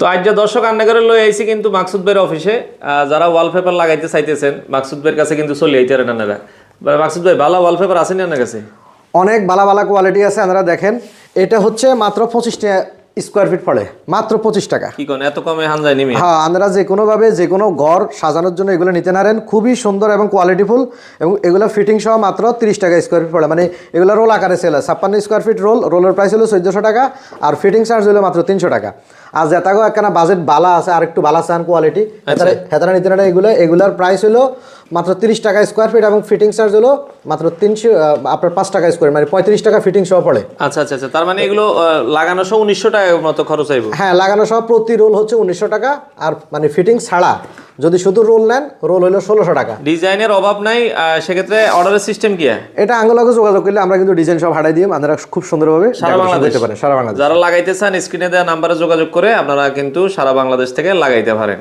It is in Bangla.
তো আজ যে দর্শক আন্না করে লই আইছি কিন্তু মাকসুদ ভাইয়ের অফিসে যারা ওয়ালপেপার লাগাইতে চাইতেছেন মাকসুদ ভাইয়ের কাছে কিন্তু চলে আইতে পারেন আপনারা। মাকসুদ ভাই ভালো ওয়ালপেপার আছে না আপনার কাছে? অনেক ভালো ভালো কোয়ালিটি আছে। আপনারা দেখেন, এটা হচ্ছে মাত্র 25 টাকা স্কোয়ার ফিট পড়ে, মাত্র 25 টাকা। কি কোন এত কমে হান যায় নিমি? হ্যাঁ, আপনারা যে কোনোভাবে যে কোনো ঘর সাজানোর জন্য এগুলো নিতে নারেন, খুবই সুন্দর এবং কোয়ালিটিফুল। এবং এগুলো ফিটিং সহ মাত্র 30 টাকা স্কোয়ার ফিট পড়ে। মানে এগুলো রোল আকারে সেল হয়। 56 স্কোয়ার ফিট রোলের প্রাইস হলো 1400 টাকা, আর ফিটিং চার্জ হলো মাত্র 300 টাকা। আর যেটাগো একখানা বাজেট বালা আছে, আর একটু বালা চান কোয়ালিটি, হেতারা নিতে নারে এগুলার প্রাইস হলো মাত্র 30 টাকা স্কোয়ার ফিট, এবং ফিটিং চার্জ হলো মাত্র 300 আপনার 5 টাকা স্কোয়ার, মানে 35 টাকা ফিটিং সহ পড়ে। আচ্ছা আচ্ছা আচ্ছা, তার মানে এগুলো লাগানো সহ 1900 টাকার মতো খরচ আইব? হ্যাঁ, লাগানো সহ প্রতি রোল হচ্ছে 1900 টাকা, আর মানে ফিটিং ছাড়া যদি শুধু রোল নেন, রোল হলো 1600 টাকা। ডিজাইনের অভাব নাই, সেক্ষেত্রে অর্ডারের সিস্টেম কি? এটা আঙ্গুলকে যোগাযোগ করলে আমরা কিন্তু ডিজাইন সব হাঁটাই দিই, আপনারা খুব সুন্দরভাবে সারা বাংলাদেশ দিতে পারেন। সারা বাংলাদেশ যারা লাগাইতে চান স্ক্রিনে দেওয়া নাম্বারে যোগাযোগ করে আপনারা কিন্তু সারা বাংলাদেশ থেকে লাগাইতে পারেন।